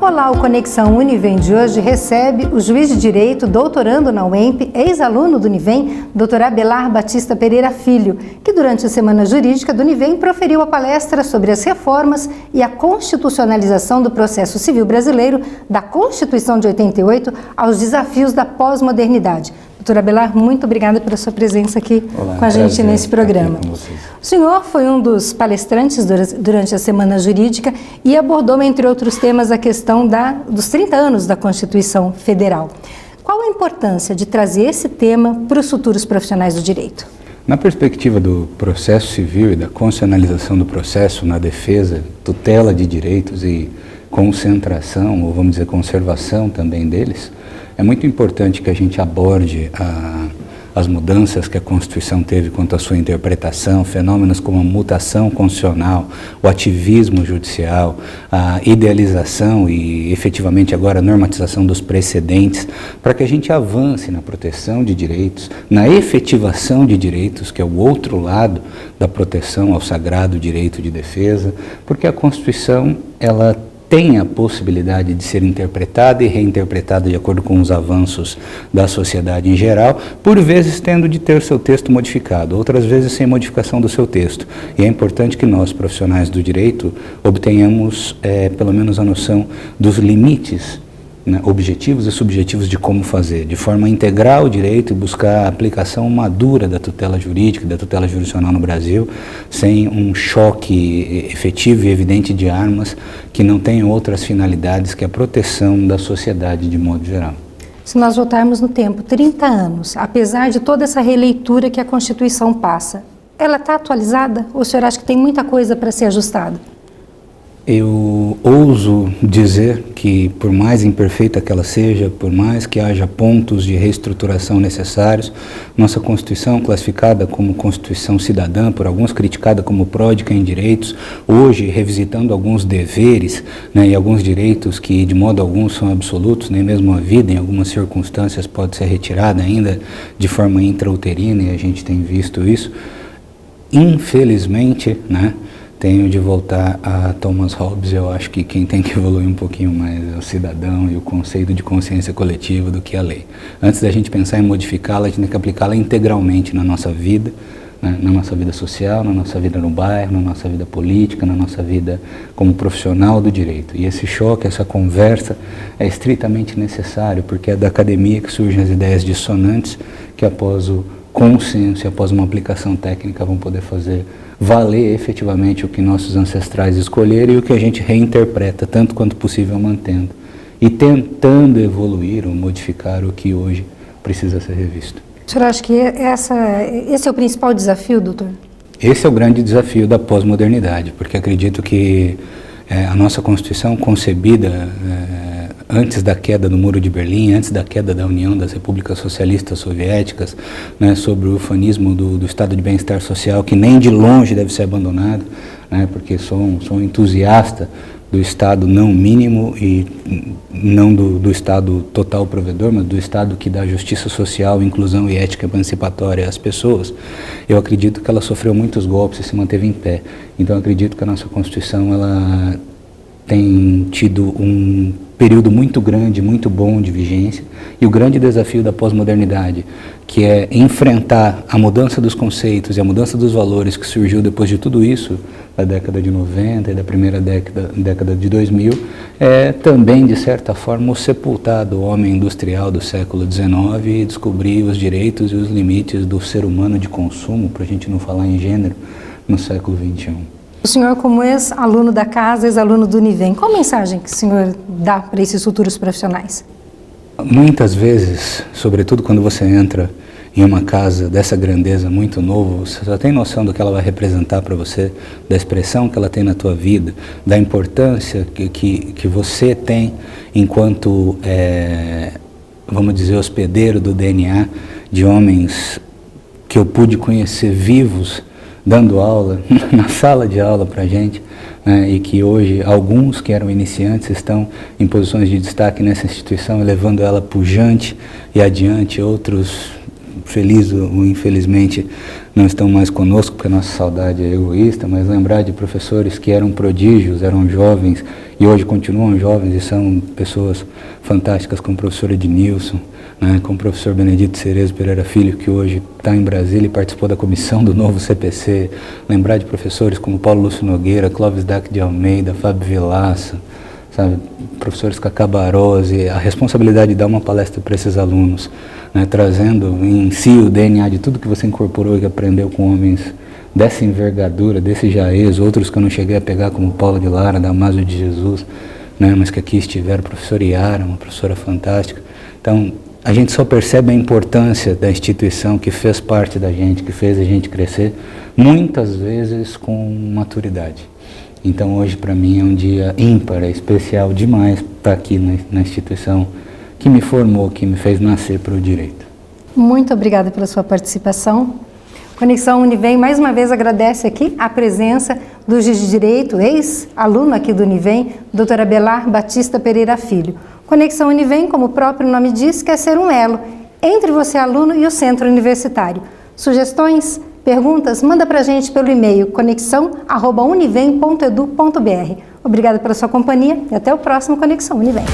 Olá, o Conexão Univem de hoje recebe o juiz de Direito, doutorando na UEMP, ex-aluno do Univem, Dr. Abelar Batista Pereira Filho, que durante a Semana Jurídica do Univem proferiu a palestra sobre as reformas e a constitucionalização do processo civil brasileiro, da Constituição de 88 aos desafios da pós-modernidade. Doutor Abelar, muito obrigada pela sua presença aqui com a gente nesse programa. O senhor foi um dos palestrantes durante a Semana Jurídica e abordou, entre outros temas, a questão dos 30 anos da Constituição Federal. Qual a importância de trazer esse tema para os futuros profissionais do direito? Na perspectiva do processo civil e da constitucionalização do processo na defesa, tutela de direitos e concentração, ou vamos dizer conservação também deles, é muito importante que a gente aborde as mudanças que a Constituição teve quanto à sua interpretação, fenômenos como a mutação constitucional, o ativismo judicial, a idealização e efetivamente agora a normatização dos precedentes, para que a gente avance na proteção de direitos, na efetivação de direitos, que é o outro lado da proteção ao sagrado direito de defesa, porque a Constituição, ela tem a possibilidade de ser interpretada e reinterpretada de acordo com os avanços da sociedade em geral, por vezes tendo de ter seu texto modificado, outras vezes sem modificação do seu texto. E é importante que nós, profissionais do direito, obtenhamos pelo menos a noção dos limites, né, objetivos e subjetivos de como fazer, de forma a integrar o direito e buscar a aplicação madura da tutela jurídica, da tutela jurisdicional no Brasil, sem um choque efetivo e evidente de armas que não tenham outras finalidades que a proteção da sociedade de modo geral. Se nós voltarmos no tempo, 30 anos, apesar de toda essa releitura que a Constituição passa, ela está atualizada ou o senhor acha que tem muita coisa para ser ajustada? Eu ouso dizer que, por mais imperfeita que ela seja, por mais que haja pontos de reestruturação necessários, nossa Constituição, classificada como Constituição cidadã, por alguns criticada como pródiga em direitos, hoje revisitando alguns deveres, né, e alguns direitos que de modo algum são absolutos, nem mesmo a vida em algumas circunstâncias pode ser retirada ainda de forma intrauterina, e a gente tem visto isso, infelizmente, né, tenho de voltar a Thomas Hobbes. Eu acho que quem tem que evoluir um pouquinho mais é o cidadão e o conceito de consciência coletiva do que a lei. Antes da gente pensar em modificá-la, a gente tem que aplicá-la integralmente na nossa vida, né, na nossa vida social, na nossa vida no bairro, na nossa vida política, na nossa vida como profissional do direito. E esse choque, essa conversa é estritamente necessário, porque é da academia que surgem as ideias dissonantes que após o consenso e após uma aplicação técnica vão poder fazer valer efetivamente o que nossos ancestrais escolheram e o que a gente reinterpreta, tanto quanto possível mantendo, e tentando evoluir ou modificar o que hoje precisa ser revisto. O senhor acha que esse é o principal desafio, doutor? Esse é o grande desafio da pós-modernidade, porque acredito que a nossa Constituição, concebida antes da queda do Muro de Berlim, antes da queda da União das Repúblicas Socialistas Soviéticas, né, sobre o ufanismo do estado de bem-estar social, que nem de longe deve ser abandonado, né, porque sou um entusiasta do Estado não mínimo e não do Estado total provedor, mas do Estado que dá justiça social, inclusão e ética emancipatória às pessoas. Eu acredito que ela sofreu muitos golpes e se manteve em pé. Então eu acredito que a nossa Constituição ela tem tido um período muito grande, muito bom de vigência, e o grande desafio da pós-modernidade, que é enfrentar a mudança dos conceitos e a mudança dos valores que surgiu depois de tudo isso, da década de 90 e da primeira década de 2000, é também, de certa forma, o sepultar do homem industrial do século XIX e descobrir os direitos e os limites do ser humano de consumo, para a gente não falar em gênero, no século XXI. O senhor, como ex-aluno da casa, ex-aluno do Univem, qual mensagem que o senhor dá para esses futuros profissionais? Muitas vezes, sobretudo quando você entra em uma casa dessa grandeza muito novo, você só tem noção do que ela vai representar para você, da expressão que ela tem na tua vida, da importância que você tem enquanto, vamos dizer, hospedeiro do DNA de homens que eu pude conhecer vivos, dando aula, na sala de aula para a gente, né, e que hoje alguns que eram iniciantes estão em posições de destaque nessa instituição, levando ela pujante e adiante, outros feliz ou infelizmente não estão mais conosco, porque a nossa saudade é egoísta, mas lembrar de professores que eram prodígios, eram jovens e hoje continuam jovens e são pessoas fantásticas, como o professor Ednilson, né, como o professor Benedito Cerezo Pereira Filho, que hoje está em Brasília e participou da comissão do novo CPC, lembrar de professores como Paulo Lúcio Nogueira, Clóvis Dac de Almeida, Fábio Vilaça, sabe, professores Cacá Barose, a responsabilidade de dar uma palestra para esses alunos, né, trazendo em si o DNA de tudo que você incorporou e que aprendeu com homens dessa envergadura, desse Jaez, outros que eu não cheguei a pegar, como Paulo de Lara, Damásio de Jesus, né, mas que aqui estiveram, a professora Iara, uma professora fantástica. Então, a gente só percebe a importância da instituição que fez parte da gente, que fez a gente crescer, muitas vezes com maturidade. Então hoje para mim é um dia ímpar, é especial demais estar aqui na instituição que me formou, que me fez nascer para o direito. Muito obrigada pela sua participação. Conexão Univem mais uma vez agradece aqui a presença do juiz de direito, ex-aluno aqui do Univem, Dr. Abelar Batista Pereira Filho. Conexão Univem, como o próprio nome diz, quer ser um elo entre você, aluno, e o centro universitário. Sugestões, perguntas, manda para a gente pelo e-mail conexão@univem.edu.br. Obrigada pela sua companhia e até o próximo Conexão Univem.